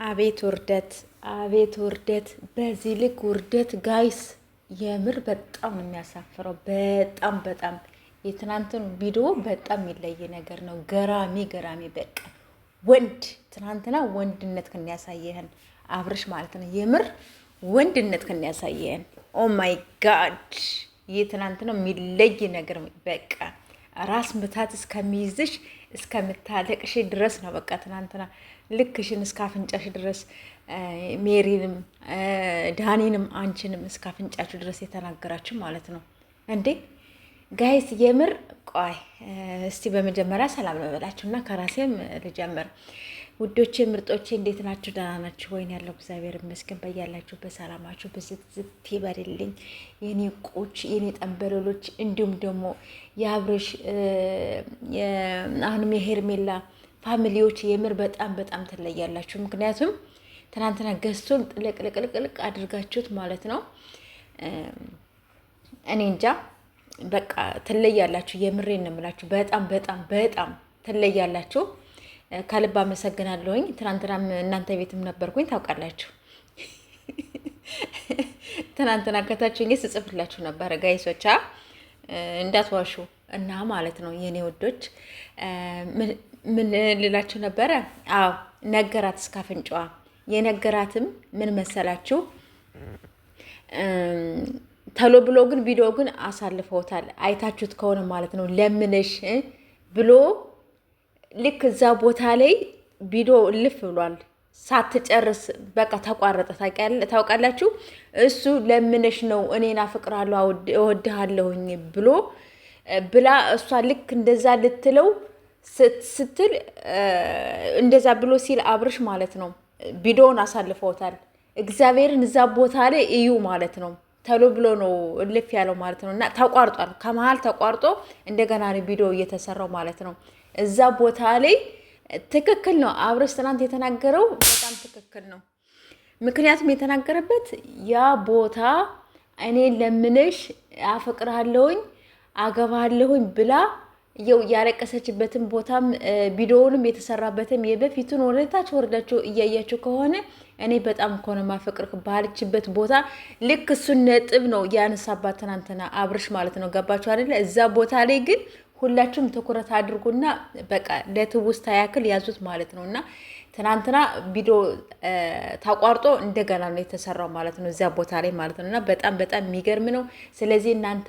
አቤት ውርደት! አቤት ውርደት! በዚህ ልክ ውርደት ጋይስ፣ የምር በጣም ነው የሚያሳፍረው። በጣም የትናንትን ቪዲዮ በጣም የሚለይ ነገር ነው። ገራሚ በቃ ወንድ ትናንትና ወንድነት ከሚያሳየህን አብርሽ ማለት ነው። የምር ወንድነት ከሚያሳየህን ኦ ማይ ጋድ! የትናንትና የሚለይ ነገር በቃ ራስ ምታት እስከሚይዝሽ እስከምታለቅሽ ድረስ ነው። በቃ ትናንትና ልክሽን እስከ አፍንጫሽ ድረስ ሜሪንም ዳኒንም አንቺንም እስከ አፍንጫችሁ ድረስ የተናገራችሁ ማለት ነው እንዴ ጋይስ። የምር ቆይ እስቲ በመጀመሪያ ሰላም ነው በላችሁና ከራሴም ልጀምር። ውዶቼ ምርጦቼ እንዴት ናችሁ? ደህና ናችሁ ወይን? ያለው እግዚአብሔር ይመስገን። በያላችሁ በሰላማችሁ ብዝት ይበልልኝ የኔ ቆች የኔ ጠንበለሎች፣ እንዲሁም ደግሞ የአብርሽ አሁንም የሄርሜላ ፋሚሊዎች የምር በጣም ትለያላችሁ። ምክንያቱም ትናንትና ገዝቶን ጥልቅልቅልቅ አድርጋችሁት ማለት ነው። እኔ እንጃ በቃ ትለያላችሁ። የምሬን ነው የምላችሁ። በጣም ትለያላችሁ። ከልብ አመሰግናለሁኝ። ትናንትናም እናንተ ቤትም ነበርኩኝ ታውቃላችሁ። ትናንትና ከታችሁኝ ስጽፍላችሁ ነበረ ጋይሶቻ እንዳትዋሹ እና ማለት ነው የኔ ወዶች። ምን ልላችሁ ነበረ? አዎ ነገራት እስከ አፍንጫዋ። የነገራትም ምን መሰላችሁ? ተሎ ብሎ ግን ቪዲዮ ግን አሳልፈውታል። አይታችሁት ከሆነ ማለት ነው ለምነሽ ብሎ ልክ እዛ ቦታ ላይ ቪዲዮ እልፍ ብሏል። ሳትጨርስ በቃ ተቋረጠ። ታውቃላችሁ እሱ ለምነሽ ነው እኔን አፍቅራለሁ እወድሃለሁኝ ብሎ ብላ እሷ ልክ እንደዛ ልትለው ስትል እንደዛ ብሎ ሲል አብርሽ ማለት ነው ቪዲዮውን አሳልፈውታል። እግዚአብሔርን እዛ ቦታ ላይ እዩ ማለት ነው። ተሎ ብሎ ነው እልፍ ያለው ማለት ነው። እና ተቋርጧል። ከመሀል ተቋርጦ እንደገና ቪዲዮ እየተሰራው ማለት ነው። እዛ ቦታ ላይ ትክክል ነው። አብርሽ ትናንት የተናገረው በጣም ትክክል ነው። ምክንያቱም የተናገረበት ያ ቦታ እኔ ለምነሽ አፈቅርሃለሁኝ አገባለሁኝ ብላ የው ያለቀሰችበትን ቦታም ቪዲዮውንም የተሰራበትም የበፊቱን ወደታች ወርዳችሁ እያያችሁ ከሆነ እኔ በጣም ኮነ ማፈቅርክ ባልችበት ቦታ ልክ እሱን ነጥብ ነው ያነሳባት ትናንትና አብርሽ ማለት ነው። ገባችሁ አይደለ? እዛ ቦታ ላይ ግን ሁላችሁም ትኩረት አድርጉና በቃ ለትውስታ ያክል ያዙት ማለት ነው። እና ትናንትና ቪዲዮ ተቋርጦ እንደገና ነው የተሰራው ማለት ነው፣ እዛ ቦታ ላይ ማለት ነው። እና በጣም የሚገርም ነው። ስለዚህ እናንተ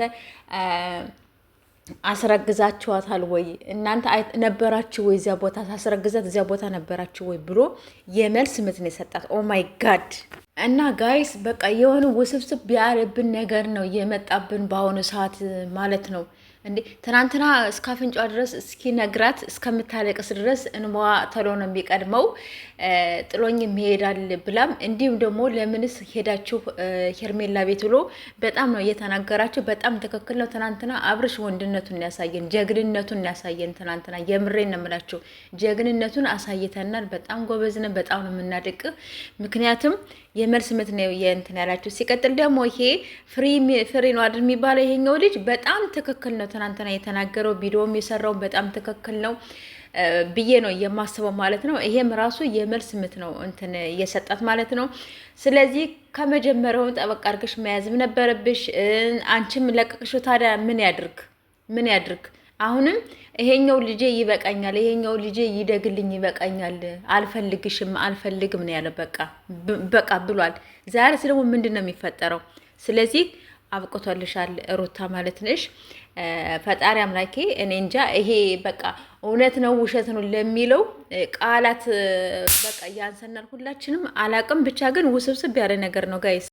አስረግዛችኋታል ወይ? እናንተ ነበራችሁ ወይ እዚያ ቦታ? ታስረግዛት እዚያ ቦታ ነበራችሁ ወይ ብሎ የመልስ ምት ነው የሰጣት። ኦ ማይ ጋድ! እና ጋይስ በቃ የሆነ ውስብስብ ያለብን ነገር ነው የመጣብን በአሁኑ ሰዓት ማለት ነው። እንዴ ትናንትና እስከ አፍንጫ ድረስ እስኪ ነግራት እስከምታለቅስ ድረስ እንባዋ ተሎ ነው የሚቀድመው። ጥሎኝ ይሄዳል ብላም እንዲሁም ደግሞ ለምንስ ሄዳችሁ ሄርሜላ ቤት ብሎ በጣም ነው እየተናገራችሁ። በጣም ትክክል ነው። ትናንትና አብርሽ ወንድነቱን ያሳየን፣ ጀግንነቱን ያሳየን። ትናንትና የምሬን ነው የምላችሁ ጀግንነቱን አሳይተናል። በጣም ጎበዝ ነን። በጣም ነው የምናደቅ። ምክንያቱም የመልስ ምት ነው የእንትን ያላችሁ። ሲቀጥል ደግሞ ይሄ ፍሪ ነው አይደል የሚባለው ይሄኛው ልጅ በጣም ትክክል ነው። ትናንትና የተናገረው ቪዲዮም የሰራው በጣም ትክክል ነው ብዬ ነው የማስበው ማለት ነው። ይሄም ራሱ የመልስ ምት ነው እንትን የሰጣት ማለት ነው። ስለዚህ ከመጀመሪያው ጠበቅ አድርገሽ መያዝም ነበረብሽ። አንቺም ለቀቅሽው። ታዲያ ምን ያድርግ? አሁንም ይሄኛው ልጄ ይበቃኛል፣ ይሄኛው ልጄ ይደግልኝ፣ ይበቃኛል፣ አልፈልግም ነው ያለ። በቃ ብሏል። ዛሬስ ደግሞ ምንድን ነው የሚፈጠረው? ስለዚህ አብቅቶልሻል ሩታ ማለት ነሽ። ፈጣሪ አምላኬ እኔ እንጃ። ይሄ በቃ እውነት ነው ውሸት ነው ለሚለው ቃላት በቃ ያንሰናል። ሁላችንም አላቅም። ብቻ ግን ውስብስብ ያለ ነገር ነው ጋይስ።